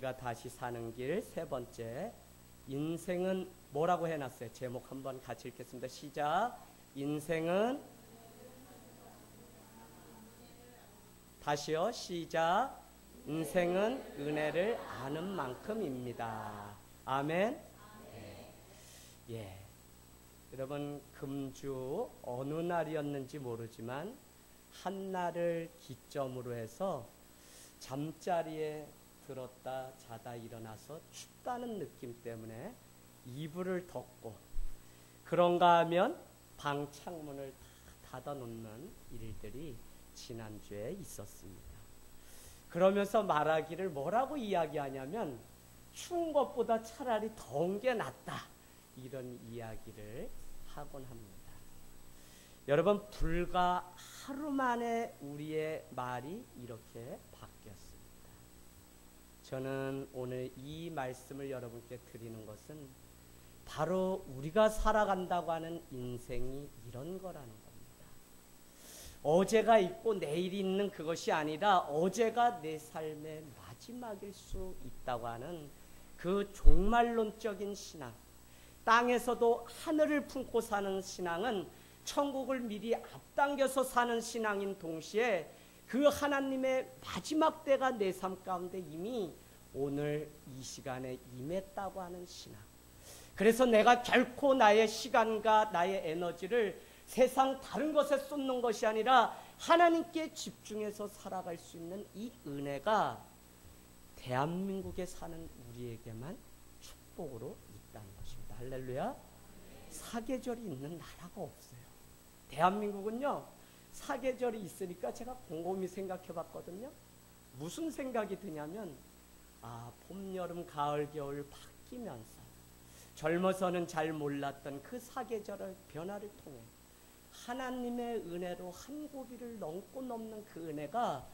내가 다시 사는 길 세 번째, 인생은 뭐라고 해놨어요? 제목 한번 같이 읽겠습니다. 시작. 인생은, 다시요. 시작. 인생은 은혜를 아는 만큼입니다. 아멘. 예. 여러분, 금주 어느 날이었는지 모르지만 한날을 기점으로 해서 잠자리에 들었다 자다 일어나서 춥다는 느낌 때문에 이불을 덮고 그런가 하면 방 창문을 닫아 놓는 일들이 지난주에 있었습니다. 그러면서 말하기를 뭐라고 이야기하냐면 추운 것보다 차라리 더운 게 낫다, 이런 이야기를 하곤 합니다. 여러분, 불과 하루 만에 우리의 말이 이렇게 바뀌었습니다. 저는 오늘 이 말씀을 여러분께 드리는 것은 바로 우리가 살아간다고 하는 인생이 이런 거라는 겁니다. 어제가 있고 내일이 있는 그것이 아니라 어제가 내 삶의 마지막일 수 있다고 하는 그 종말론적인 신앙, 땅에서도 하늘을 품고 사는 신앙은 천국을 미리 앞당겨서 사는 신앙인 동시에 그 하나님의 마지막 때가 내 삶 가운데 이미 오늘 이 시간에 임했다고 하는 신앙. 그래서 내가 결코 나의 시간과 나의 에너지를 세상 다른 것에 쏟는 것이 아니라 하나님께 집중해서 살아갈 수 있는 이 은혜가 대한민국에 사는 우리에게만 축복으로 있다는 것입니다. 할렐루야. 사계절이 있는 나라가 없어요. 대한민국은요, 사계절이 있으니까 제가 곰곰이 생각해 봤거든요. 무슨 생각이 드냐면, 봄, 여름, 가을, 겨울 바뀌면서 젊어서는 잘 몰랐던 그 사계절의 변화를 통해 하나님의 은혜로 한 고비를 넘고 넘는 그 은혜가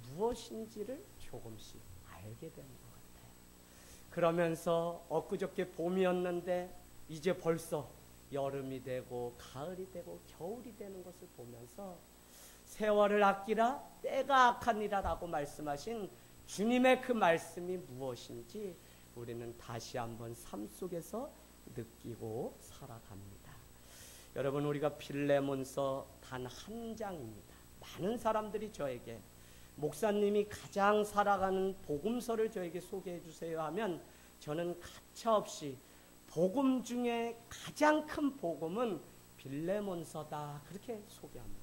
무엇인지를 조금씩 알게 되는 것 같아요. 그러면서 엊그저께 봄이었는데 이제 벌써 여름이 되고 가을이 되고 겨울이 되는 것을 보면서 세월을 아끼라 때가 악하니라 라고 말씀하신 주님의 그 말씀이 무엇인지 우리는 다시 한번 삶 속에서 느끼고 살아갑니다. 여러분, 우리가 빌레몬서 단 한 장입니다. 많은 사람들이 저에게 목사님이 가장 살아가는 복음서를 저에게 소개해 주세요 하면 저는 가차없이 복음 중에 가장 큰 복음은 빌레몬서다, 그렇게 소개합니다.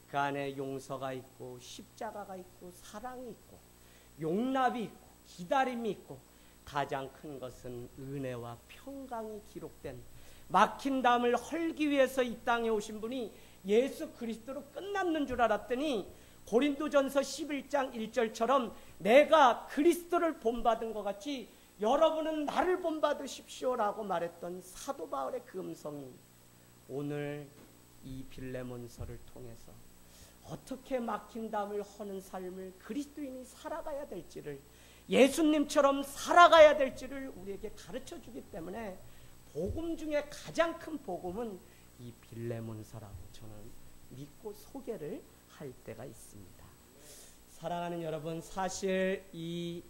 그 안에 용서가 있고 십자가가 있고 사랑이 있고 용납이 있고 기다림이 있고 가장 큰 것은 은혜와 평강이 기록된, 막힌 담을 헐기 위해서 이 땅에 오신 분이 예수 그리스도로 끝났는 줄 알았더니 고린도전서 11장 1절처럼 내가 그리스도를 본받은 것 같이 여러분은 나를 본받으십시오라고 말했던 사도 바울의 그 음성이 오늘 이 빌레몬서를 통해서 어떻게 막힌 담을 허는 삶을 그리스도인이 살아가야 될지를, 예수님처럼 살아가야 될지를 우리에게 가르쳐 주기 때문에 복음 중에 가장 큰 복음은 이 빌레몬서라고 저는 믿고 소개를 할 때가 있습니다. 사랑하는 여러분, 사실 이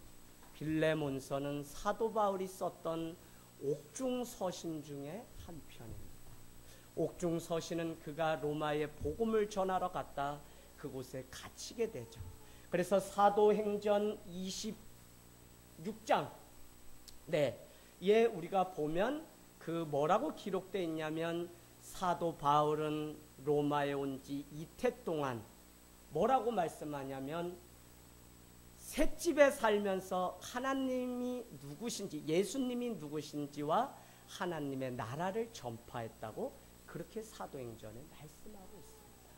빌레몬서는 사도 바울이 썼던 옥중서신 중에 한 편입니다. 옥중서신은 그가 로마에 복음을 전하러 갔다 그곳에 갇히게 되죠. 그래서 사도행전 26장 예, 우리가 보면 그 뭐라고 기록되어 있냐면 사도 바울은 로마에 온 지 이태 동안 뭐라고 말씀하냐면 셋집에 살면서 하나님이 누구신지, 예수님이 누구신지와 하나님의 나라를 전파했다고 그렇게 사도행전에 말씀하고 있습니다.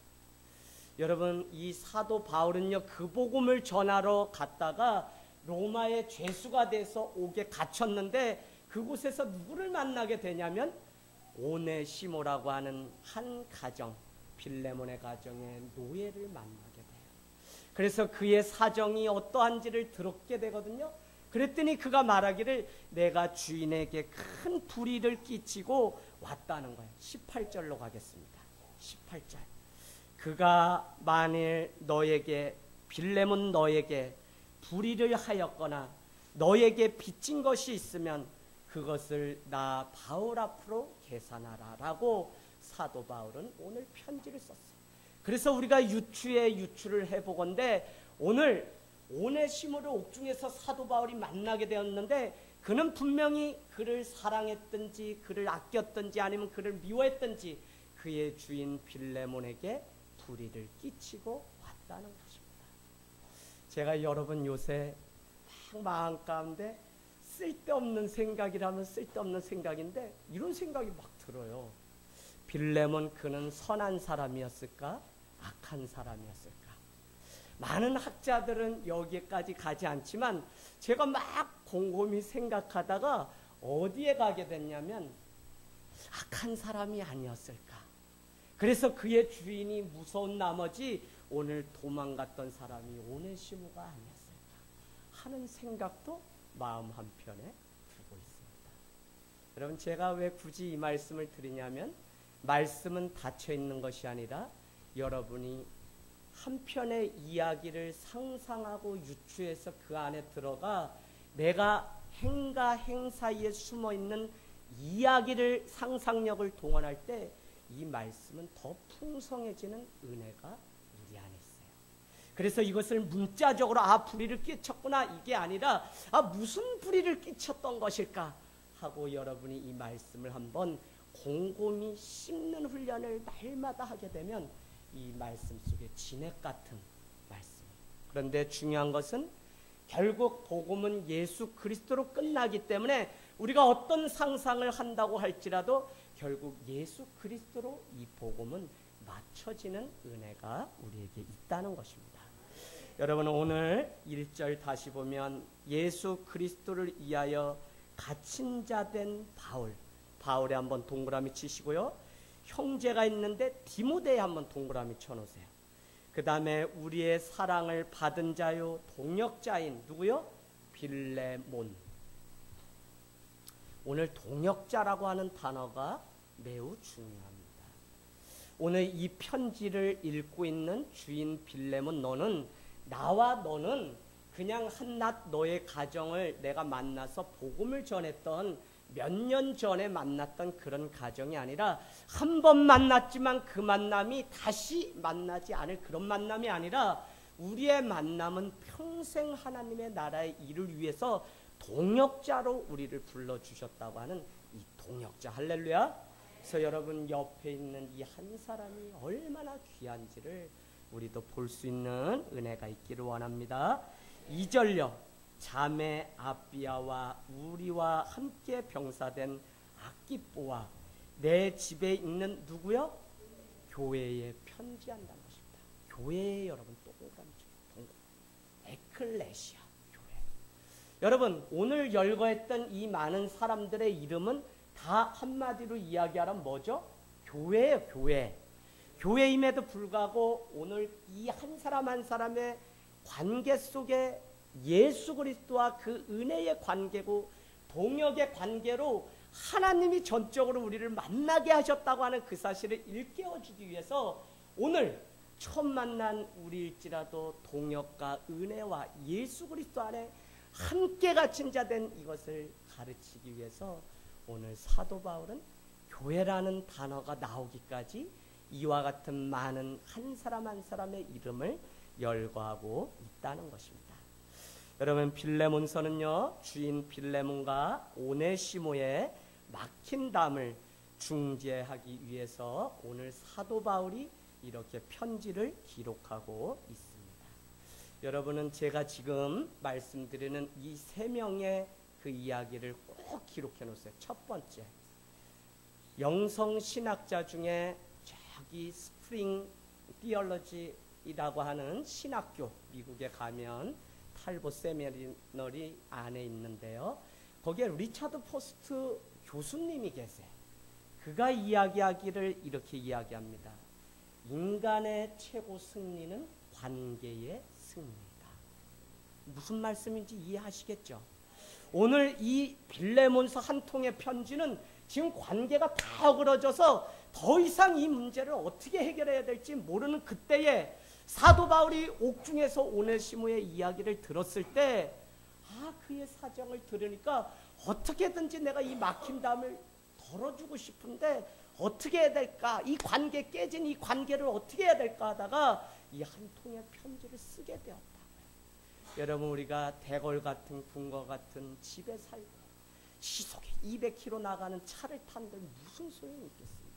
여러분, 이 사도 바울은요, 그 복음을 전하러 갔다가 로마의 죄수가 돼서 옥에 갇혔는데 그곳에서 누구를 만나게 되냐면 오네시모라고 하는 한 가정, 빌레몬의 가정의 노예를 만나게 돼요. 그래서 그의 사정이 어떠한지를 들었게 되거든요. 그랬더니 그가 말하기를 내가 주인에게 큰 불의를 끼치고 왔다는 거예요. 18절로 가겠습니다. 18절. 그가 만일 너에게, 빌레몬 너에게 불의를 하였거나 너에게 빚진 것이 있으면 그것을 나 바울 앞으로 계산하라 라고 사도 바울은 오늘 편지를 썼어요. 그래서 우리가 유추를 해보건대 오늘 오네시모를 옥중에서 사도 바울이 만나게 되었는데 그는 분명히 그를 사랑했든지 그를 아꼈든지 아니면 그를 미워했든지 그의 주인 빌레몬에게 불의를 끼치고 왔다는 것입니다. 제가 여러분 요새 막 마음 가운데 쓸데없는 생각이라면 쓸데없는 생각인데 이런 생각이 막 들어요. 빌레몬 그는 선한 사람이었을까? 악한 사람이었을까? 많은 학자들은 여기까지 가지 않지만 제가 막 곰곰이 생각하다가 어디에 가게 됐냐면 악한 사람이 아니었을까? 그래서 그의 주인이 무서운 나머지 오늘 도망갔던 사람이 오네시모가 아니었을까 하는 생각도 마음 한편에 두고 있습니다. 여러분 제가 왜 굳이 이 말씀을 드리냐면 말씀은 닫혀 있는 것이 아니라 여러분이 한편의 이야기를 상상하고 유추해서 그 안에 들어가 내가 행과 행 사이에 숨어있는 이야기를 상상력을 동원할 때 이 말씀은 더 풍성해지는 은혜가 우리 안에 있어요. 그래서 이것을 문자적으로 불의를 끼쳤구나 이게 아니라 무슨 불의를 끼쳤던 것일까 하고 여러분이 이 말씀을 한번 곰곰이 씹는 훈련을 날마다 하게 되면 이 말씀 속에 진액 같은 말씀. 그런데 중요한 것은 결국 복음은 예수 그리스도로 끝나기 때문에 우리가 어떤 상상을 한다고 할지라도 결국 예수 그리스도로 이 복음은 맞춰지는 은혜가 우리에게 있다는 것입니다. 여러분 오늘 1절 다시 보면 예수 그리스도를 위하여 갇힌 자 된 바울에 한번 동그라미 치시고요. 형제가 있는데 디모데에 한번 동그라미 쳐놓으세요. 그 다음에 우리의 사랑을 받은 자요 동역자인 누구요? 빌레몬. 오늘 동역자라고 하는 단어가 매우 중요합니다. 오늘 이 편지를 읽고 있는 주인 빌레몬 나와 너는 그냥 한낱 너의 가정을 내가 만나서 복음을 전했던 몇 년 전에 만났던 그런 가정이 아니라 한 번 만났지만 그 만남이 다시 만나지 않을 그런 만남이 아니라 우리의 만남은 평생 하나님의 나라의 일을 위해서 동역자로 우리를 불러주셨다고 하는 이 동역자. 할렐루야. 그래서 여러분 옆에 있는 이 한 사람이 얼마나 귀한지를 우리도 볼 수 있는 은혜가 있기를 원합니다. 2절요. 자매 아비아와 우리와 함께 병사된 아키뽀와 내 집에 있는 누구요? 교회에 편지한다는 것입니다. 교회에 여러분 동그라미 에클레시아 교회. 여러분 오늘 열거했던 이 많은 사람들의 이름은 다 한마디로 이야기하면 뭐죠? 교회예요. 교회. 교회임에도 불구하고 오늘 이 한 사람 한 사람의 관계 속에 예수 그리스도와 그 은혜의 관계고 동역의 관계로 하나님이 전적으로 우리를 만나게 하셨다고 하는 그 사실을 일깨워주기 위해서 오늘 처음 만난 우리일지라도 동역과 은혜와 예수 그리스도 안에 함께 갇힌 자 된 이것을 가르치기 위해서 오늘 사도 바울은 교회라는 단어가 나오기까지 이와 같은 많은 한 사람 한 사람의 이름을 열거하고 있다는 것입니다. 여러분 빌레몬서는요 주인 빌레몬과 오네시모의 막힌 담을 중재하기 위해서 오늘 사도 바울이 이렇게 편지를 기록하고 있습니다. 여러분은 제가 지금 말씀드리는 이 세 명의 그 이야기를 꼭 기록해 놓으세요. 첫 번째, 영성 신학자 중에 저기 스프링 디얼러지라고 하는 신학교 미국에 가면 탈보 세미너리 안에 있는데요. 거기에 리차드 포스트 교수님이 계세요. 그가 이야기하기를 이렇게 이야기합니다. 인간의 최고 승리는 관계의 승리이다. 무슨 말씀인지 이해하시겠죠? 오늘 이 빌레몬서 한 통의 편지는 지금 관계가 다 어그러져서 더 이상 이 문제를 어떻게 해결해야 될지 모르는 그때에 사도 바울이 옥중에서 오네시모의 이야기를 들었을 때 다 그의 사정을 들으니까 어떻게든지 내가 이 막힌 담을 덜어주고 싶은데 어떻게 해야 될까? 이 관계 깨진 이 관계를 어떻게 해야 될까 하다가 이 한 통의 편지를 쓰게 되었다고요. 여러분, 우리가 대궐 같은 궁궐 같은 집에 살고 시속에 200km 나가는 차를 탄들 무슨 소용이 있겠습니까?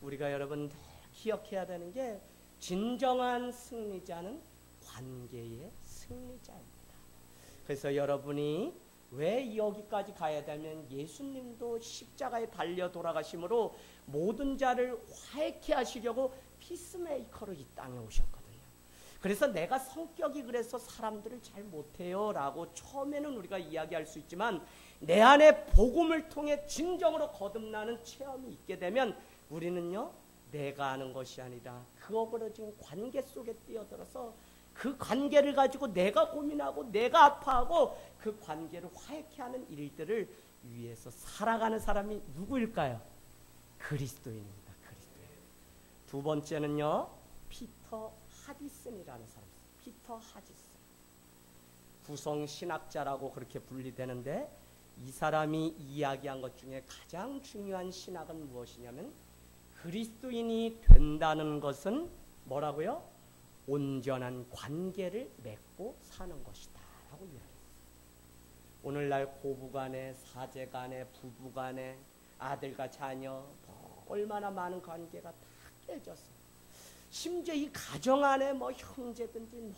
우리가 여러분 기억해야 되는 게 진정한 승리자는 관계의 승리자입니다. 그래서 여러분이 왜 여기까지 가야 되면 예수님도 십자가에 달려 돌아가심으로 모든 자를 화해케 하시려고 피스메이커로 이 땅에 오셨거든요. 그래서 내가 성격이 그래서 사람들을 잘 못해요 라고 처음에는 우리가 이야기할 수 있지만 내 안에 복음을 통해 진정으로 거듭나는 체험이 있게 되면 우리는요, 내가 아는 것이 아니라 그 어그러진 관계 속에 뛰어들어서 그 관계를 가지고 내가 고민하고 내가 아파하고 그 관계를 화해케 하는 일들을 위해서 살아가는 사람이 누구일까요? 그리스도인입니다. 그리스도인. 두 번째는요, 피터 하디슨이라는 사람. 피터 하디슨. 구성신학자라고 그렇게 분리되는데 이 사람이 이야기한 것 중에 가장 중요한 신학은 무엇이냐면 그리스도인이 된다는 것은 뭐라고요? 온전한 관계를 맺고 사는 것이다 라고 이야기했어요. 오늘날 고부간에, 사제간에, 부부간에, 아들과 자녀, 얼마나 많은 관계가 다 깨졌어요. 심지어 이 가정 안에 형제든지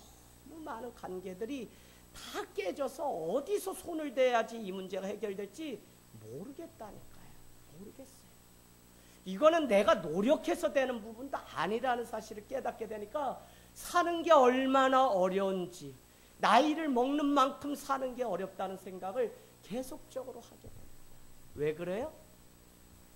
너무 많은 관계들이 다 깨져서 어디서 손을 대야지 이 문제가 해결될지 모르겠다니까요. 모르겠어요. 이거는 내가 노력해서 되는 부분도 아니라는 사실을 깨닫게 되니까 사는 게 얼마나 어려운지, 나이를 먹는 만큼 사는 게 어렵다는 생각을 계속적으로 하게 됩니다. 왜 그래요?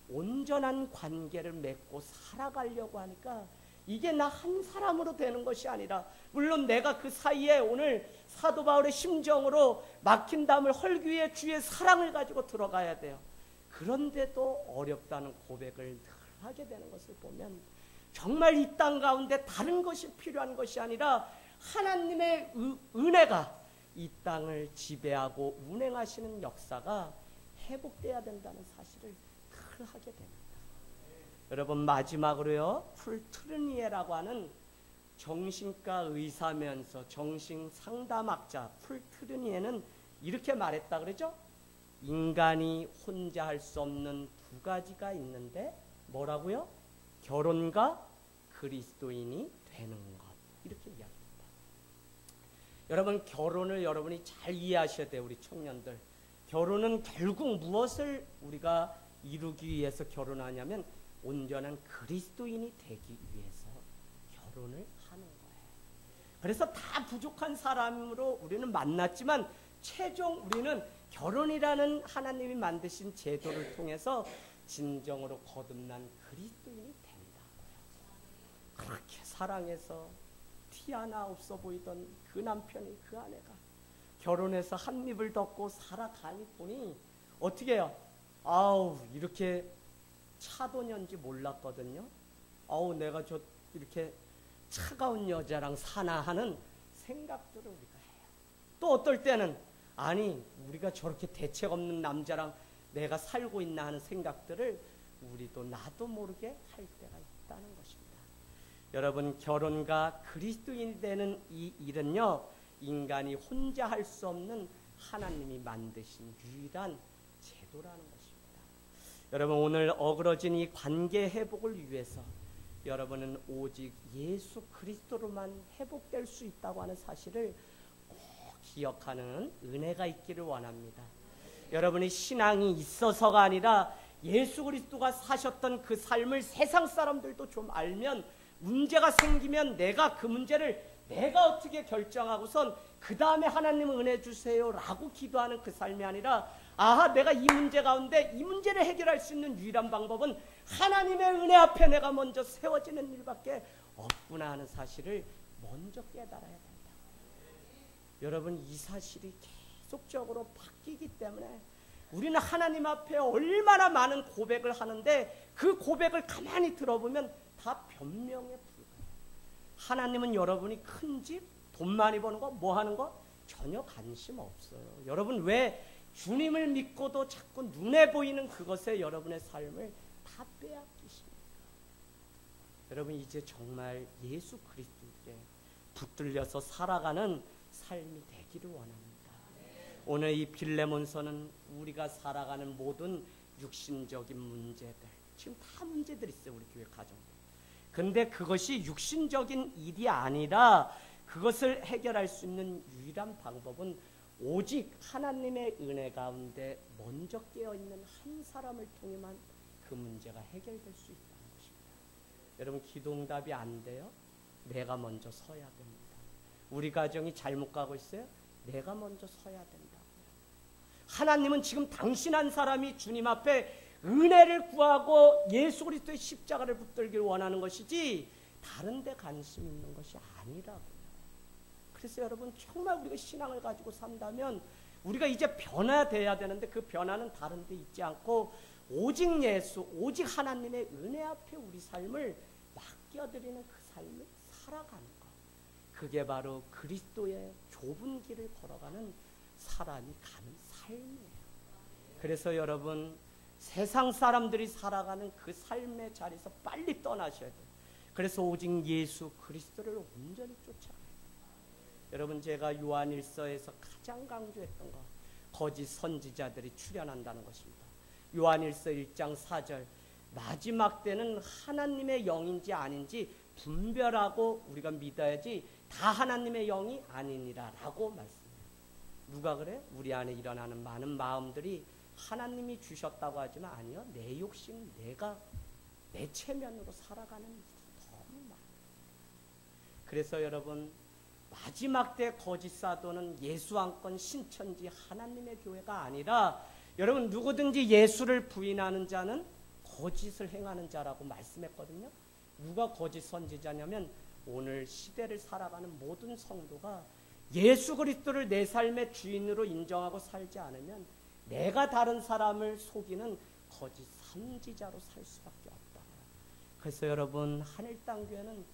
온전한 관계를 맺고 살아가려고 하니까 이게 나 한 사람으로 되는 것이 아니라, 물론 내가 그 사이에 오늘 사도 바울의 심정으로 막힌 담을 헐기 위해 주의 사랑을 가지고 들어가야 돼요. 그런데도 어렵다는 고백을 늘 하게 되는 것을 보면 정말 이 땅 가운데 다른 것이 필요한 것이 아니라 하나님의 은혜가 이 땅을 지배하고 운행하시는 역사가 회복돼야 된다는 사실을 늘 하게 됩니다. 여러분, 마지막으로요, 풀트르니에라고 하는 정신과 의사면서 정신상담학자 풀트르니에는 이렇게 말했다 그러죠? 인간이 혼자 할 수 없는 두 가지가 있는데 뭐라고요? 결혼과 그리스도인이 되는 것. 이렇게 이야기합니다. 여러분, 결혼을 여러분이 잘 이해하셔야 돼요. 우리 청년들. 결혼은 결국 무엇을 우리가 이루기 위해서 결혼하냐면 온전한 그리스도인이 되기 위해서 결혼을 하는 거예요. 그래서 다 부족한 사람으로 우리는 만났지만 최종 우리는 결혼이라는 하나님이 만드신 제도를 통해서 진정으로 거듭난 그리스도인이 된다고요. 그렇게 사랑해서 티 하나 없어 보이던 그 남편이, 그 아내가 결혼해서 한 입을 덮고 살아가니 보니 어떻게 해요? 아우, 이렇게 차도년지 몰랐거든요. 아우, 내가 저 이렇게 차가운 여자랑 사나 하는 생각들을 우리가 해요. 또 어떨 때는 아니, 우리가 저렇게 대책 없는 남자랑 내가 살고 있나 하는 생각들을 우리도 나도 모르게 할 때가 있다는 것입니다. 여러분, 결혼과 그리스도인이 되는 이 일은요, 인간이 혼자 할 수 없는 하나님이 만드신 유일한 제도라는 것입니다. 여러분, 오늘 어그러진 이 관계 회복을 위해서 여러분은 오직 예수 그리스도로만 회복될 수 있다고 하는 사실을 꼭 기억하는 은혜가 있기를 원합니다. 여러분이 신앙이 있어서가 아니라 예수 그리스도가 사셨던 그 삶을 세상 사람들도 좀 알면, 문제가 생기면 내가 그 문제를 내가 어떻게 결정하고선 그 다음에 하나님 은혜 주세요 라고 기도하는 그 삶이 아니라, 아하, 내가 이 문제 가운데 이 문제를 해결할 수 있는 유일한 방법은 하나님의 은혜 앞에 내가 먼저 세워지는 일밖에 없구나 하는 사실을 먼저 깨달아야 된다. 여러분, 이 사실이 계속적으로 바뀌기 때문에 우리는 하나님 앞에 얼마나 많은 고백을 하는데 그 고백을 가만히 들어보면 다 변명에 불과해요. 하나님은 여러분이 큰 집, 돈 많이 버는 거, 뭐 하는 거, 전혀 관심 없어요. 여러분 왜 주님을 믿고도 자꾸 눈에 보이는 그것에 여러분의 삶을 다 빼앗기십니까? 여러분 이제 정말 예수 그리스도께 붙들려서 살아가는 삶이 되기를 원합니다. 오늘 이 빌레몬서는 우리가 살아가는 모든 육신적인 문제들, 지금 다 문제들 있어요. 우리 교회 가정. 근데 그것이 육신적인 일이 아니라 그것을 해결할 수 있는 유일한 방법은 오직 하나님의 은혜 가운데 먼저 깨어있는 한 사람을 통해만 그 문제가 해결될 수 있다는 것입니다. 여러분 기도응답이 안 돼요? 내가 먼저 서야 됩니다. 우리 가정이 잘못 가고 있어요? 내가 먼저 서야 된다고요. 하나님은 지금 당신 한 사람이 주님 앞에 은혜를 구하고 예수 그리스도의 십자가를 붙들기를 원하는 것이지 다른 데 관심 있는 것이 아니라고요. 그래서 여러분 정말 우리가 신앙을 가지고 산다면 우리가 이제 변화돼야 되는데 그 변화는 다른 데 있지 않고 오직 예수, 오직 하나님의 은혜 앞에 우리 삶을 맡겨드리는 그 삶을 살아가는 것. 그게 바로 그리스도의 좁은 길을 걸어가는 사람이 가는 삶이에요. 그래서 여러분 세상 사람들이 살아가는 그 삶의 자리에서 빨리 떠나셔야 돼요. 그래서 오직 예수 그리스도를 온전히 쫓아가야 돼요. 여러분 제가 요한일서에서 가장 강조했던 거 거짓 선지자들이 출현한다는 것입니다. 요한일서 1장 4절 마지막 때는 하나님의 영인지 아닌지 분별하고 우리가 믿어야지 다 하나님의 영이 아니니라 라고 말씀해요. 누가 그래? 우리 안에 일어나는 많은 마음들이 하나님이 주셨다고 하지만 아니요. 내 욕심, 내가 내 체면으로 살아가는 일이 너무 많아요. 그래서 여러분 마지막 때 거짓 사도는 예수 안건 신천지 하나님의 교회가 아니라 여러분 누구든지 예수를 부인하는 자는 거짓을 행하는 자라고 말씀했거든요. 누가 거짓 선지자냐면 오늘 시대를 살아가는 모든 성도가 예수 그리스도를 내 삶의 주인으로 인정하고 살지 않으면 내가 다른 사람을 속이는 거짓 선지자로 살 수밖에 없다. 그래서 여러분 하늘땅교회는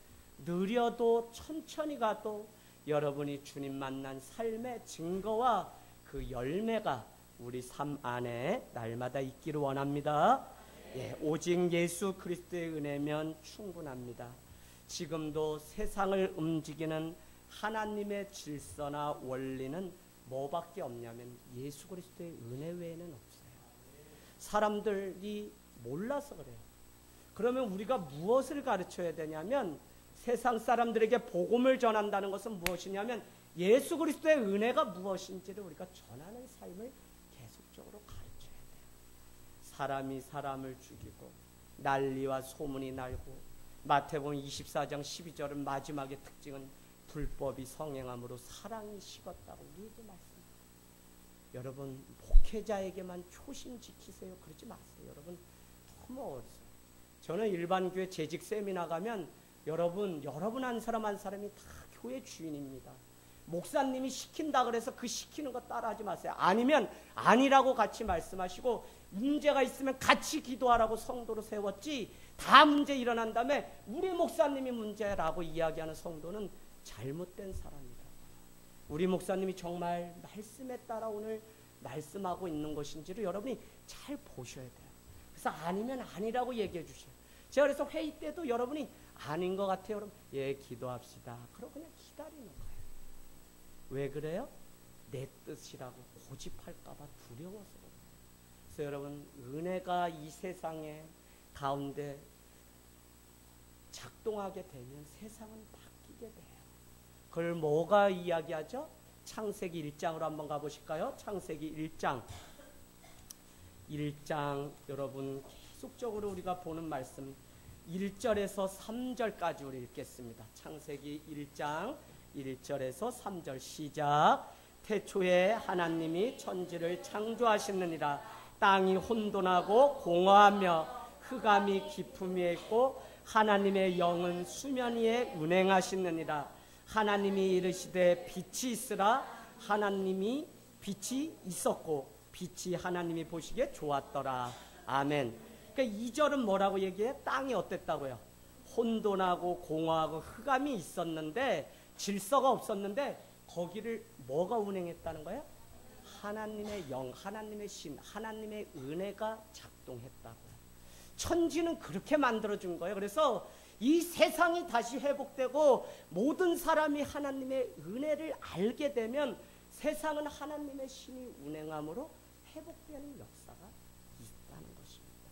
느려도 천천히 가도 여러분이 주님 만난 삶의 증거와 그 열매가 우리 삶 안에 날마다 있기를 원합니다. 예, 오직 예수 그리스도의 은혜면 충분합니다. 지금도 세상을 움직이는 하나님의 질서나 원리는 뭐밖에 없냐면 예수 그리스도의 은혜 외에는 없어요. 사람들이 몰라서 그래요. 그러면 우리가 무엇을 가르쳐야 되냐면 세상 사람들에게 복음을 전한다는 것은 무엇이냐면 예수 그리스도의 은혜가 무엇인지를 우리가 전하는 삶을 계속적으로 가르쳐야 돼요. 사람이 사람을 죽이고 난리와 소문이 날고 마태복음 24장 12절은 마지막의 특징은 불법이 성행함으로 사랑이 식었다고 우리에게 말씀합니다. 여러분 목회자에게만 초심 지키세요. 그러지 마세요. 여러분 너무 어려워요. 저는 일반 교회 재직 세미나 가면 여러분 한 사람 한 사람이 다 교회 주인입니다. 목사님이 시킨다 그래서 그 시키는 거 따라하지 마세요. 아니면 아니라고 같이 말씀하시고 문제가 있으면 같이 기도하라고 성도로 세웠지 다 문제 일어난 다음에 우리 목사님이 문제라고 이야기하는 성도는 잘못된 사람이다. 우리 목사님이 정말 말씀에 따라 오늘 말씀하고 있는 것인지를 여러분이 잘 보셔야 돼요. 그래서 아니면 아니라고 얘기해 주셔요. 제가 그래서 회의 때도 여러분이 아닌 것 같아요. 여러분 예 기도합시다. 그러고 그냥 기다리는 거예요. 왜 그래요? 내 뜻이라고 고집할까 봐 두려워서 그래요. 그래서 여러분 은혜가 이 세상의 가운데 작동하게 되면 세상은 바뀌게 돼요. 그걸 뭐가 이야기하죠? 창세기 1장으로 한번 가보실까요? 창세기 1장 여러분 계속적으로 우리가 보는 말씀 1절에서 3절까지 우리 읽겠습니다. 창세기 1장 1절에서 3절 시작. 태초에 하나님이 천지를 창조하시느니라. 땅이 혼돈하고 공허하며 흑암이 깊음 위에 있고 하나님의 영은 수면 위에 운행하시느니라. 하나님이 이르시되 빛이 있으라. 하나님이 빛이 있었고 빛이 하나님이 보시기에 좋았더라. 아멘. 그러니까 2절은 뭐라고 얘기해? 땅이 어땠다고요? 혼돈하고 공허하고 흑암이 있었는데 질서가 없었는데 거기를 뭐가 운행했다는 거예요? 하나님의 영, 하나님의 신, 하나님의 은혜가 작동했다고요. 천지는 그렇게 만들어준 거예요. 그래서 이 세상이 다시 회복되고 모든 사람이 하나님의 은혜를 알게 되면 세상은 하나님의 신이 운행함으로 회복되는 역사가 있다는 것입니다.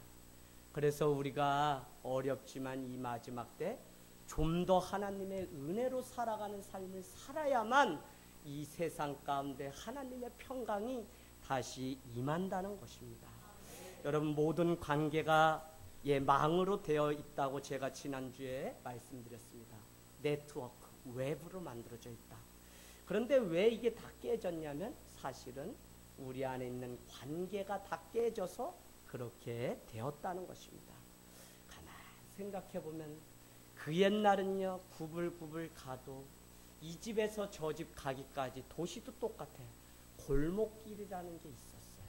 그래서 우리가 어렵지만 이 마지막 때 좀 더 하나님의 은혜로 살아가는 삶을 살아야만 이 세상 가운데 하나님의 평강이 다시 임한다는 것입니다. 여러분, 모든 관계가 망으로 되어 있다고 제가 지난주에 말씀드렸습니다. 네트워크, 웹으로 만들어져 있다. 그런데 왜 이게 다 깨졌냐면 사실은 우리 안에 있는 관계가 다 깨져서 그렇게 되었다는 것입니다. 가만히 생각해 보면 그 옛날은요, 구불구불 가도 이 집에서 저 집 가기까지 도시도 똑같아요. 골목길이라는 게 있었어요.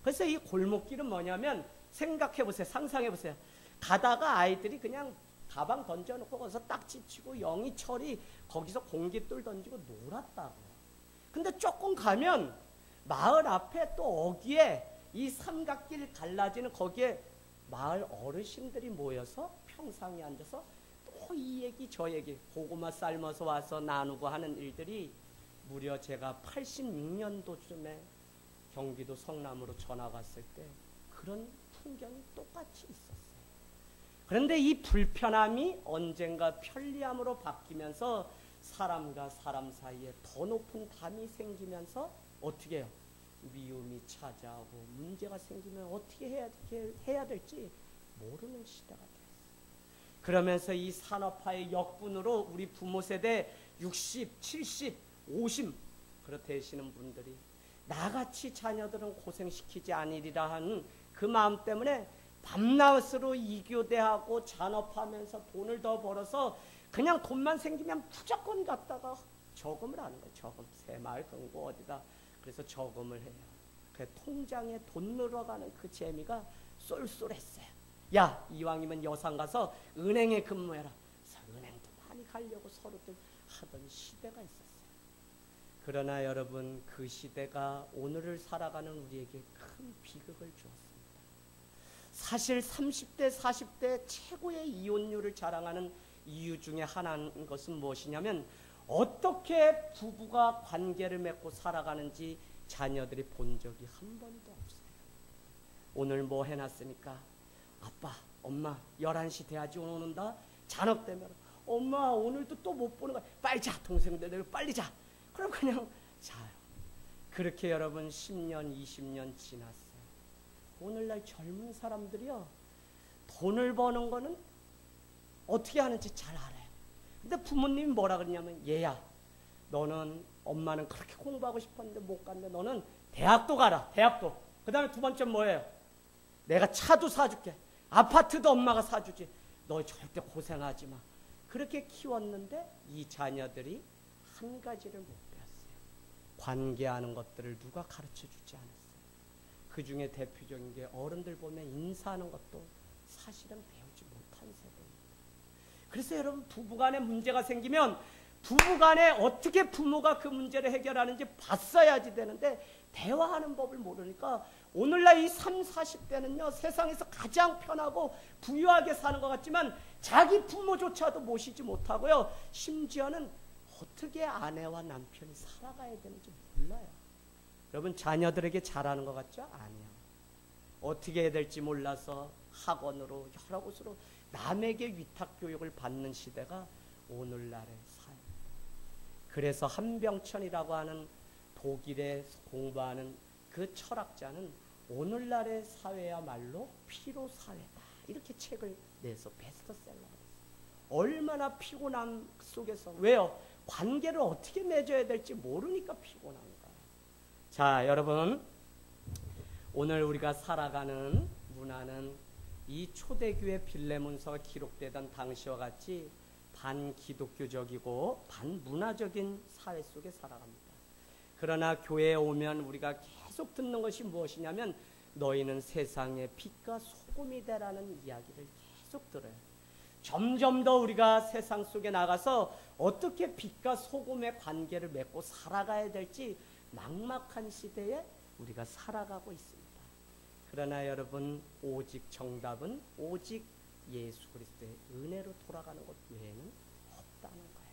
그래서 이 골목길은 뭐냐면 생각해 보세요. 상상해 보세요. 가다가 아이들이 그냥 가방 던져놓고 거기서 딱지 치고 영희 철이 거기서 공깃돌 던지고 놀았다고요. 근데 조금 가면 마을 앞에 또 어귀에 이 삼각길 갈라지는 거기에 마을 어르신들이 모여서 평상에 앉아서 또 이 얘기 저 얘기 고구마 삶아서 와서 나누고 하는 일들이 무려 제가 86년도쯤에 경기도 성남으로 전화 갔을 때 그런 풍경이 똑같이 있었어요. 그런데 이 불편함이 언젠가 편리함으로 바뀌면서 사람과 사람 사이에 더 높은 담이 생기면서 어떻게 해요? 미움이 찾아오고 문제가 생기면 어떻게 해야 될지 모르는 시대가 됐어요. 그러면서 이 산업화의 역분으로 우리 부모 세대 60, 70, 50 그렇되시는 분들이 나같이 자녀들은 고생시키지 않으리라 하는 그 마음 때문에 밤낮으로 이교대하고 잔업하면서 돈을 더 벌어서 그냥 돈만 생기면 무조건 갖다가 저금을 하는 거예요. 저금. 새마을 금고 어디다. 그래서 저금을 해요. 그 통장에 돈 늘어가는 그 재미가 쏠쏠했어요. 야, 이왕이면 여상 가서 은행에 근무해라. 그래서 은행도 많이 가려고 서로들 하던 시대가 있었어요. 그러나 여러분, 그 시대가 오늘을 살아가는 우리에게 큰 비극을 주었습니다. 사실 30대, 40대 최고의 이혼율을 자랑하는 이유 중에 하나인 것은 무엇이냐면 어떻게 부부가 관계를 맺고 살아가는지 자녀들이 본 적이 한 번도 없어요. 오늘 뭐 해놨으니까 아빠, 엄마 11시 돼야지 오는다. 잔업되면 엄마 오늘도 또 못 보는 거야. 빨리 자. 동생들 빨리 자. 그럼 그냥 자요. 그렇게 여러분 10년, 20년 지났어요. 오늘날 젊은 사람들이요, 돈을 버는 거는 어떻게 하는지 잘 알아요. 근데 부모님이 뭐라 그러냐면 얘야, 너는 엄마는 그렇게 공부하고 싶었는데 못 갔는데 너는 대학도 가라. 대학도. 그 다음에 두 번째 뭐예요? 내가 차도 사줄게. 아파트도 엄마가 사주지. 너 절대 고생하지 마. 그렇게 키웠는데 이 자녀들이 한 가지를 못 배웠어요. 관계하는 것들을 누가 가르쳐주지 않았어요. 그 중에 대표적인 게 어른들 보면 인사하는 것도 사실은 배우지 못한 세대입니다. 그래서 여러분, 부부간에 문제가 생기면 부부간에 어떻게 부모가 그 문제를 해결하는지 봤어야지 되는데 대화하는 법을 모르니까 오늘날 이 30, 40대는요 세상에서 가장 편하고 부유하게 사는 것 같지만 자기 부모조차도 모시지 못하고요, 심지어는 어떻게 아내와 남편이 살아가야 되는지 몰라요. 여러분, 자녀들에게 잘하는 것 같죠? 아니요. 어떻게 해야 될지 몰라서 학원으로 여러 곳으로 남에게 위탁교육을 받는 시대가 오늘날의 사회입니다. 그래서 한병천이라고 하는 독일에 공부하는 그 철학자는 오늘날의 사회야말로 피로사회다, 이렇게 책을 내서 베스트셀러가 됐어요. 얼마나 피곤함 속에서. 왜요? 관계를 어떻게 맺어야 될지 모르니까 피곤한 거예요. 자, 여러분, 오늘 우리가 살아가는 문화는 이 초대교회 빌레몬서가 기록되던 당시와 같이 반기독교적이고 반문화적인 사회 속에 살아갑니다. 그러나 교회에 오면 우리가 계속 듣는 것이 무엇이냐면 너희는 세상의 빛과 소금이 되라는 이야기를 계속 들어요. 점점 더 우리가 세상 속에 나가서 어떻게 빛과 소금의 관계를 맺고 살아가야 될지 막막한 시대에 우리가 살아가고 있습니다. 그러나 여러분, 오직 정답은 오직 예수 그리스도의 은혜로 돌아가는 것 외에는 없다는 거예요.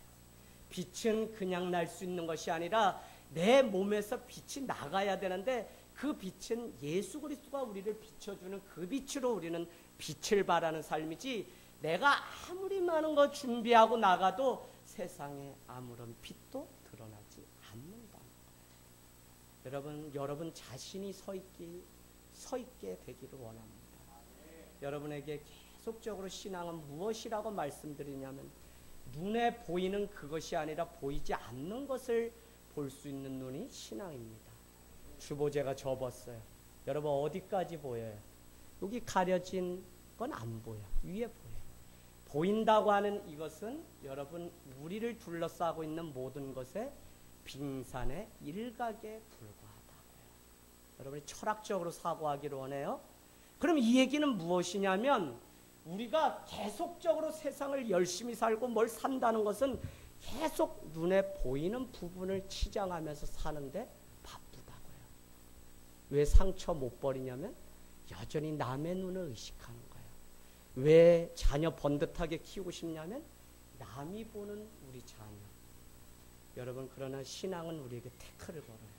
빛은 그냥 날 수 있는 것이 아니라 내 몸에서 빛이 나가야 되는데, 그 빛은 예수 그리스도가 우리를 비춰주는 그 빛으로 우리는 빛을 발하는 삶이지, 내가 아무리 많은 거 준비하고 나가도 세상에 아무런 빛도 드러나지 않는다는 거예요. 여러분 자신이 서 있게 되기를 원합니다. 여러분에게 계속적으로 신앙은 무엇이라고 말씀드리냐면, 눈에 보이는 그것이 아니라 보이지 않는 것을 볼 수 있는 눈이 신앙입니다. 주보제가 접었어요. 여러분 어디까지 보여요? 여기 가려진 건 안 보여. 위에 보여. 보인다고 하는 이것은 여러분 우리를 둘러싸고 있는 모든 것의 빙산의 일각에 불과하다고요. 여러분이 철학적으로 사고하기를 원해요. 그럼 이 얘기는 무엇이냐면, 우리가 계속적으로 세상을 열심히 살고 뭘 산다는 것은 계속 눈에 보이는 부분을 치장하면서 사는데 바쁘다고요. 왜 상처 못 버리냐면 여전히 남의 눈을 의식하는 거예요. 왜 자녀 번듯하게 키우고 싶냐면 남이 보는 우리 자녀. 여러분, 그러나 신앙은 우리에게 태클을 걸어요.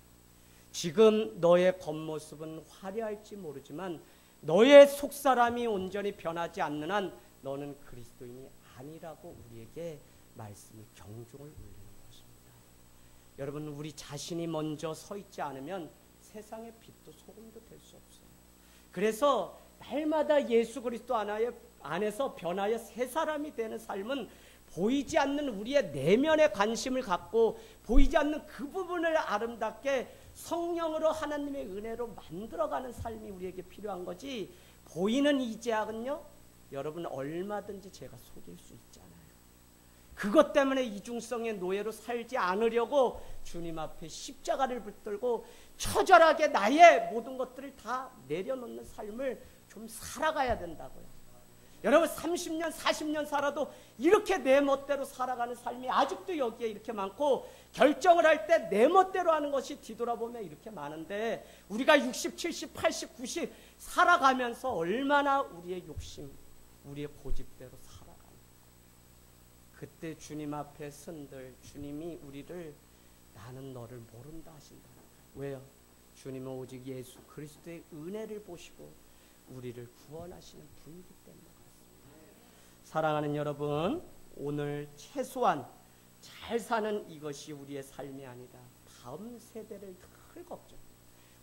지금 너의 겉모습은 화려할지 모르지만 너의 속사람이 온전히 변하지 않는 한 너는 그리스도인이 아니라고 우리에게 말씀이 경종을 울리는 것입니다. 여러분, 우리 자신이 먼저 서 있지 않으면 세상의 빛도 소금도 될 수 없어요. 그래서 날마다 예수 그리스도 안에서 변하여 새 사람이 되는 삶은 보이지 않는 우리의 내면에 관심을 갖고 보이지 않는 그 부분을 아름답게 성령으로 하나님의 은혜로 만들어가는 삶이 우리에게 필요한 거지, 보이는 이 제약은요, 여러분 얼마든지 제가 속일 수 있잖아요. 그것 때문에 이중성의 노예로 살지 않으려고 주님 앞에 십자가를 붙들고 처절하게 나의 모든 것들을 다 내려놓는 삶을 좀 살아가야 된다고요. 여러분 30년 40년 살아도 이렇게 내 멋대로 살아가는 삶이 아직도 여기에 이렇게 많고, 결정을 할 때 내 멋대로 하는 것이 뒤돌아보면 이렇게 많은데, 우리가 60, 70, 80, 90 살아가면서 얼마나 우리의 욕심, 우리의 고집대로 살아가는, 그때 주님 앞에 선들 주님이 우리를 나는 너를 모른다 하신다는 거예요. 왜요? 주님은 오직 예수 그리스도의 은혜를 보시고 우리를 구원하시는 분이기 때문에 그렇습니다. 사랑하는 여러분, 오늘 최소한 잘 사는 이것이 우리의 삶이 아니라 다음 세대를 늘 걱정,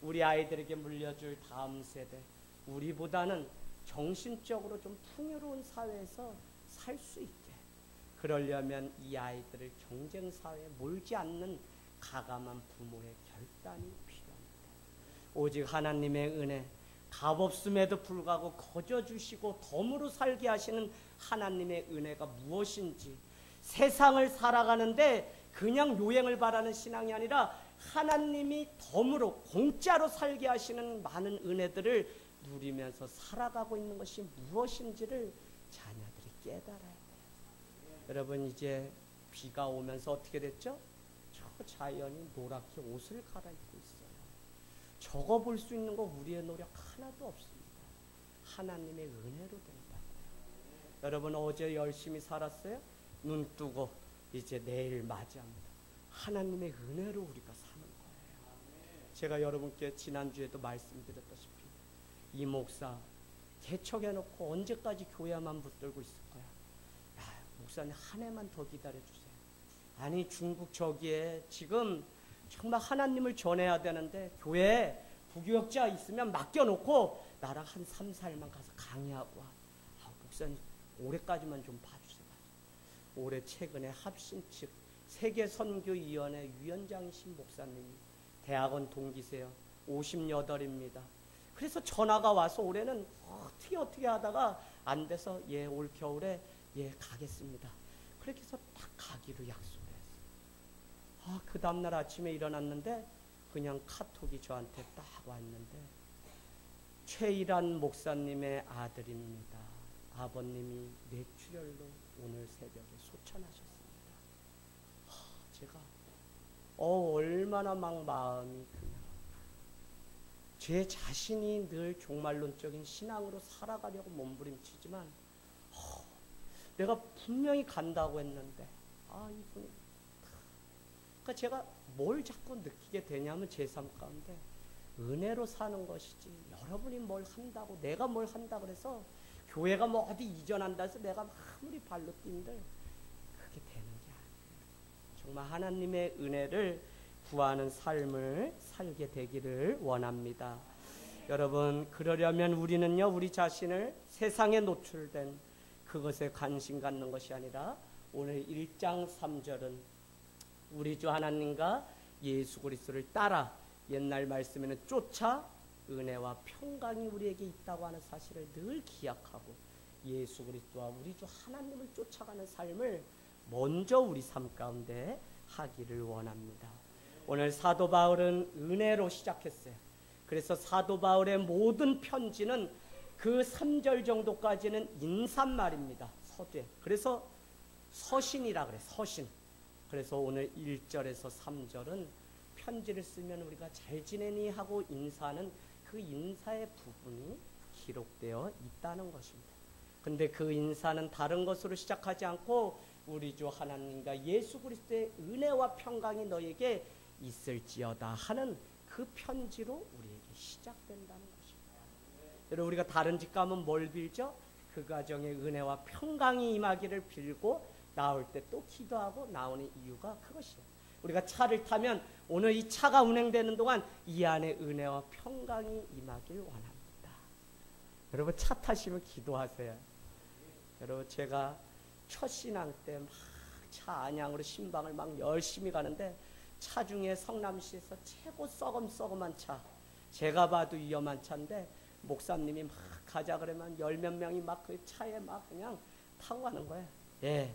우리 아이들에게 물려줄 다음 세대, 우리보다는 정신적으로 좀 풍요로운 사회에서 살 수 있게, 그러려면 이 아이들을 경쟁사회에 몰지 않는 가감한 부모의 결단이 필요합니다. 오직 하나님의 은혜, 값없음에도 불구하고 거저주시고 덤으로 살게 하시는 하나님의 은혜가 무엇인지, 세상을 살아가는데 그냥 요행을 바라는 신앙이 아니라 하나님이 덤으로 공짜로 살게 하시는 많은 은혜들을 누리면서 살아가고 있는 것이 무엇인지를 자녀들이 깨달아야 돼요. 여러분, 이제 비가 오면서 어떻게 됐죠? 저 자연이 노랗게 옷을 갈아입고 있어요. 저거 볼 수 있는 거 우리의 노력 하나도 없습니다. 하나님의 은혜로 된다고요. 여러분, 어제 열심히 살았어요? 눈 뜨고 이제 내일 맞이합니다. 하나님의 은혜로 우리가 사는 거예요. 제가 여러분께 지난주에도 말씀드렸다시피 이 목사 개척해놓고 언제까지 교회만 붙들고 있을 거야? 목사님 한 해만 더 기다려주세요. 아니, 중국 저기에 지금 정말 하나님을 전해야 되는데 교회에 부교역자 있으면 맡겨놓고 나랑 한 3, 4일만 가서 강의하고 와. 목사님 올해까지만 좀 봐주세요. 올해 최근에 합신 측 세계선교위원회 위원장이신 목사님이 대학원 동기세요. 58입니다. 그래서 전화가 와서 올해는 어떻게 하다가 안 돼서 올 겨울에 가겠습니다. 그렇게 해서 딱 가기로 약속을 했어요. 그 다음날 아침에 일어났는데 그냥 카톡이 저한테 딱 왔는데, 최일한 목사님의 아들입니다. 아버님이 뇌출혈로 오늘 새벽에 소천하셨습니다. 제가 얼마나 막 마음이 그냥 제 자신이 늘 종말론적인 신앙으로 살아가려고 몸부림치지만 내가 분명히 간다고 했는데 이분이 그러니까 제가 뭘 자꾸 느끼게 되냐면 제 삶 가운데 은혜로 사는 것이지 여러분이 뭘 한다고 내가 뭘 한다 그래서 교회가 뭐 어디 이전한다 해서 내가 아무리 발로 뛴들 그게 되는 게 아니에요. 정말 하나님의 은혜를 구하는 삶을 살게 되기를 원합니다. 여러분, 그러려면 우리는요, 우리 자신을 세상에 노출된 그것에 관심 갖는 것이 아니라 오늘 1장 3절은 우리 주 하나님과 예수 그리스도를 따라 옛날 말씀에는 쫓아 은혜와 평강이 우리에게 있다고 하는 사실을 늘 기억하고 예수 그리스도와 우리 주 하나님을 쫓아가는 삶을 먼저 우리 삶 가운데 하기를 원합니다. 오늘 사도 바울은 은혜로 시작했어요. 그래서 사도 바울의 모든 편지는 그 3절 정도까지는 인사말입니다. 서두에. 그래서 서신이라 그래. 서신. 그래서 오늘 1절에서 3절은 편지를 쓰면 우리가 잘 지내니 하고 인사하는 그 인사의 부분이 기록되어 있다는 것입니다. 근데 그 인사는 다른 것으로 시작하지 않고 우리 주 하나님과 예수 그리스도의 은혜와 평강이 너에게 있을지어다 하는 그 편지로 우리에게 시작된다는 것입니다. 여러분, 우리가 다른 집 가면 뭘 빌죠? 그 가정에 은혜와 평강이 임하기를 빌고 나올 때 또 기도하고 나오는 이유가 그것이에요. 우리가 차를 타면 오늘 이 차가 운행되는 동안 이 안에 은혜와 평강이 임하길 원합니다. 여러분, 차 타시면 기도하세요. 여러분, 제가 첫 신앙 때 막 차 안양으로 신방을 막 열심히 가는데 차 중에 성남시에서 최고 썩음한 차, 제가 봐도 위험한 차인데 목사님이 막 가자 그러면 10몇 명이 막 그 차에 막 그냥 타고 가는 거예요. 예.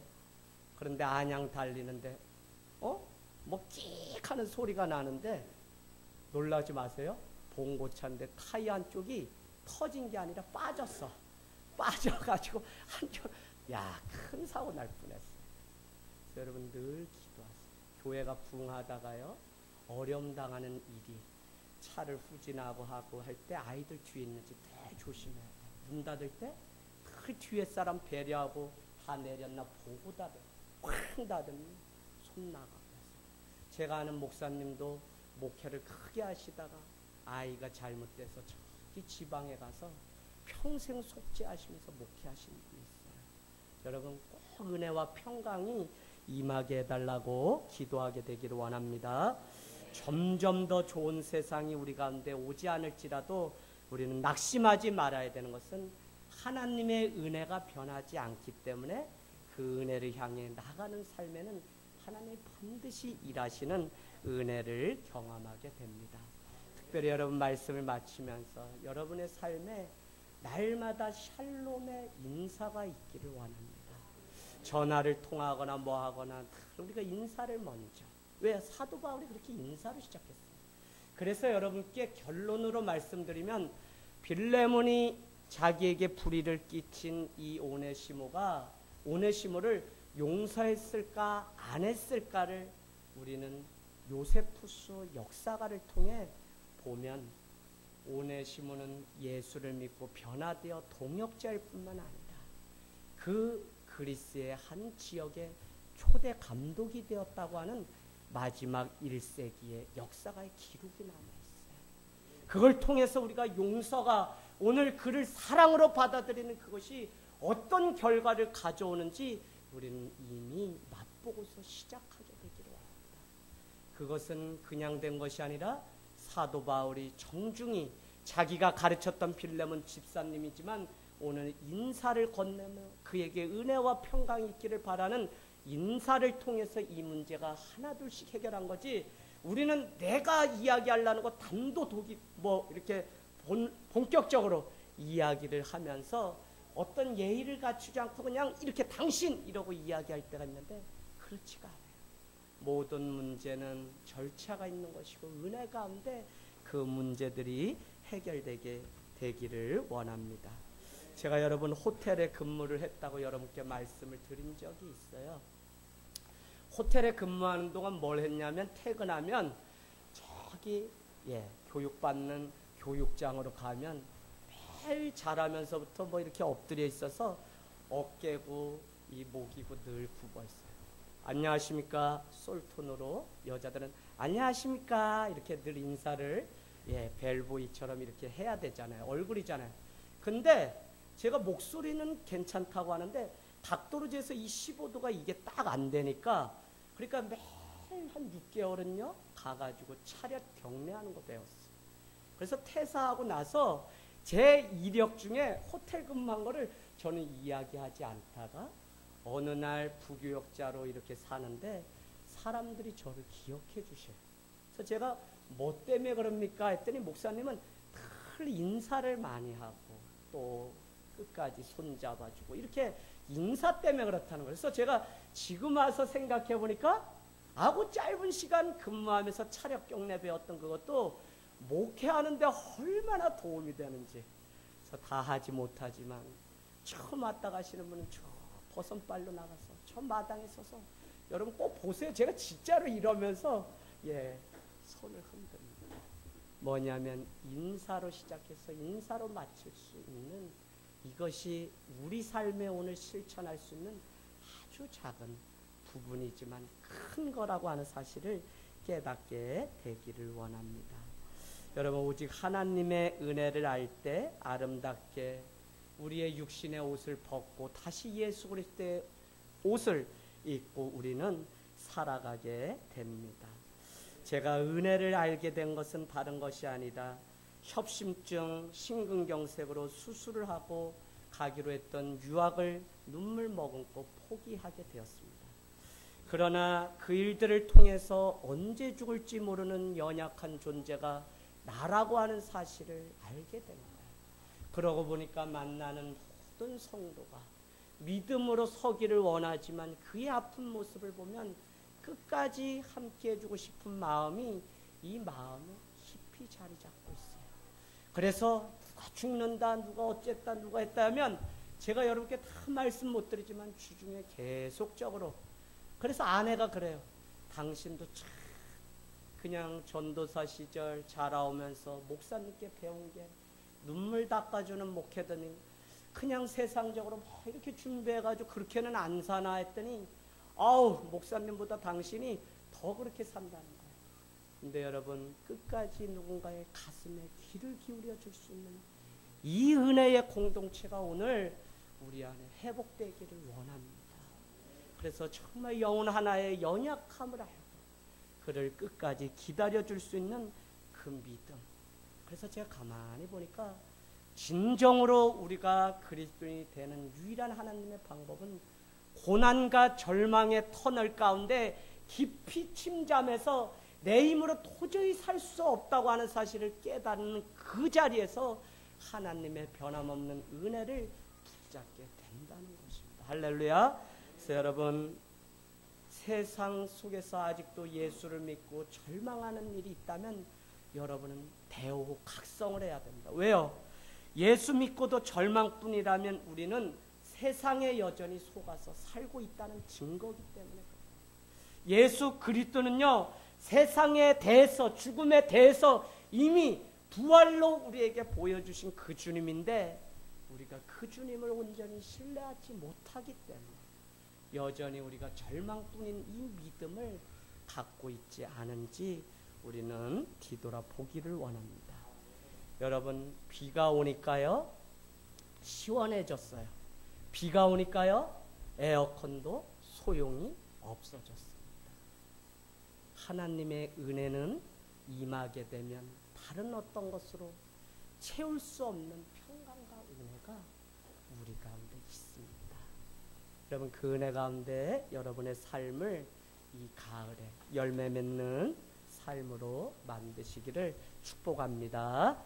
그런데 안양 달리는데 뭐 끽 하는 소리가 나는데 놀라지 마세요. 봉고차인데 타이어 한쪽이 터진 게 아니라 빠졌어. 빠져가지고 한쪽 큰 사고 날 뻔했어요. 여러분 늘 기도하세요. 교회가 부흥하다가요 어려움 당하는 일이 차를 후진하고 하고 할 때 아이들 뒤에 있는지 되게 조심해야 돼요. 문 닫을 때 그 뒤에 사람 배려하고 다 내렸나 보고 닫아요. 쾅 닫으면 손 나가고. 제가 아는 목사님도 목회를 크게 하시다가 아이가 잘못돼서 저기 지방에 가서 평생 속죄하시면서 목회하신 분이 있어요. 여러분 꼭 은혜와 평강이 임하게 해달라고 기도하게 되기를 원합니다. 점점 더 좋은 세상이 우리 가운데 오지 않을지라도 우리는 낙심하지 말아야 되는 것은 하나님의 은혜가 변하지 않기 때문에 그 은혜를 향해 나가는 삶에는 하나님이 반드시 일하시는 은혜를 경험하게 됩니다. 특별히 여러분 말씀을 마치면서 여러분의 삶에 날마다 샬롬의 인사가 있기를 원합니다. 전화를 통하거나 뭐 하거나 우리가 인사를 먼저. 왜? 사도 바울이 그렇게 인사로 시작했어요. 그래서 여러분께 결론으로 말씀드리면 빌레몬이 자기에게 불의를 끼친 이 오네시모를 용서했을까 안 했을까를 우리는 요세푸스 역사가를 통해 보면 오네시모는 예수를 믿고 변화되어 동역자일 뿐만 아니라 그 그리스의 한 지역의 초대 감독이 되었다고 하는 마지막 1세기의 역사가의 기록이 남아있어요. 그걸 통해서 우리가 용서가 오늘 그를 사랑으로 받아들이는 그것이 어떤 결과를 가져오는지 우리는 이미 맛보고서 시작하게 되기를 원합니다. 그것은 그냥 된 것이 아니라 사도 바울이 정중히 자기가 가르쳤던 빌레몬 집사님이지만 오늘 인사를 건네며 그에게 은혜와 평강이 있기를 바라는 인사를 통해서 이 문제가 하나둘씩 해결한 거지 우리는 내가 이야기하려는 거 단도독이 뭐 이렇게 본격적으로 이야기를 하면서 어떤 예의를 갖추지 않고 그냥 이렇게 당신 이러고 이야기할 때가 있는데 그렇지가 않아요. 모든 문제는 절차가 있는 것이고 은혜 가운데 그 문제들이 해결되게 되기를 원합니다. 제가 여러분 호텔에 근무를 했다고 여러분께 말씀을 드린 적이 있어요. 호텔에 근무하는 동안 뭘 했냐면 퇴근하면 저기 교육받는 교육장으로 가면 매일 자라면서부터 뭐 이렇게 엎드려 있어서 어깨고 이 목이고 늘 굽어 있어요. 안녕하십니까 솔톤으로 여자들은 안녕하십니까 이렇게 늘 인사를 벨보이처럼 이렇게 해야 되잖아요. 얼굴이잖아요. 근데 제가 목소리는 괜찮다고 하는데 각도로 재서 이 15도가 이게 딱 안 되니까 그러니까 매일 한 6개월은요 가가지고 차렷 경례하는 거 배웠어요. 그래서 퇴사하고 나서 제 이력 중에 호텔 근무한 거를 저는 이야기하지 않다가 어느 날 부교역자로 이렇게 사는데 사람들이 저를 기억해 주셔요. 그래서 제가 뭐 때문에 그럽니까 했더니 목사님은 늘 인사를 많이 하고 또 끝까지 손잡아주고 이렇게 인사 때문에 그렇다는 거예요. 그래서 제가 지금 와서 생각해 보니까 아고 짧은 시간 근무하면서 차력 경례 배웠던 그것도 목회하는데 얼마나 도움이 되는지. 그래서 다 하지 못하지만 처음 왔다 가시는 분은 저 버선발로 나가서 저 마당에 서서 여러분 꼭 보세요. 제가 진짜로 이러면서 손을 흔듭니다. 뭐냐면 인사로 시작해서 인사로 마칠 수 있는 이것이 우리 삶에 오늘 실천할 수 있는 아주 작은 부분이지만 큰 거라고 하는 사실을 깨닫게 되기를 원합니다. 여러분 오직 하나님의 은혜를 알 때 아름답게 우리의 육신의 옷을 벗고 다시 예수 그리스도의 옷을 입고 우리는 살아가게 됩니다. 제가 은혜를 알게 된 것은 다른 것이 아니라 협심증, 심근경색으로 수술을 하고 가기로 했던 유학을 눈물 머금고 포기하게 되었습니다. 그러나 그 일들을 통해서 언제 죽을지 모르는 연약한 존재가 나라고 하는 사실을 알게 된 거예요. 그러고 보니까 만나는 모든 성도가 믿음으로 서기를 원하지만 그의 아픈 모습을 보면 끝까지 함께 해주고 싶은 마음이 이 마음에 깊이 자리 잡고 있어요. 그래서 누가 죽는다, 누가 어쨌다, 누가 했다 하면 제가 여러분께 다 말씀 못 드리지만 주중에 계속적으로 그래서 아내가 그래요. 당신도 참 그냥 전도사 시절 자라오면서 목사님께 배운 게 눈물 닦아주는 목회더니 그냥 세상적으로 뭐 이렇게 준비해가지고 그렇게는 안 사나 했더니 아우 목사님보다 당신이 더 그렇게 산다는 거예요. 근데 여러분 끝까지 누군가의 가슴에 귀를 기울여 줄 수 있는 이 은혜의 공동체가 오늘 우리 안에 회복되기를 원합니다. 그래서 정말 영혼 하나의 연약함을 알고 그를 끝까지 기다려줄 수 있는 그 믿음. 그래서 제가 가만히 보니까 진정으로 우리가 그리스도인이 되는 유일한 하나님의 방법은 고난과 절망의 터널 가운데 깊이 침잠해서 내 힘으로 도저히 살 수 없다고 하는 사실을 깨닫는 그 자리에서 하나님의 변함없는 은혜를 붙잡게 된다는 것입니다. 할렐루야. 그래서 여러분 세상 속에서 아직도 예수를 믿고 절망하는 일이 있다면 여러분은 대오각성을 해야 됩니다. 왜요? 예수 믿고도 절망뿐이라면 우리는 세상에 여전히 속아서 살고 있다는 증거이기 때문에 그래요. 예수 그리스도는요 세상에 대해서 죽음에 대해서 이미 부활로 우리에게 보여주신 그 주님인데 우리가 그 주님을 온전히 신뢰하지 못하기 때문에 여전히 우리가 절망뿐인 이 믿음을 갖고 있지 않은지 우리는 뒤돌아보기를 원합니다. 여러분 비가 오니까요 시원해졌어요. 비가 오니까요 에어컨도 소용이 없어졌습니다. 하나님의 은혜는 임하게 되면 다른 어떤 것으로 채울 수 없는 평강과 은혜가 우리 가운데 있습니다. 여러분 그 은혜 가운데 여러분의 삶을 이 가을에 열매 맺는 삶으로 만드시기를 축복합니다.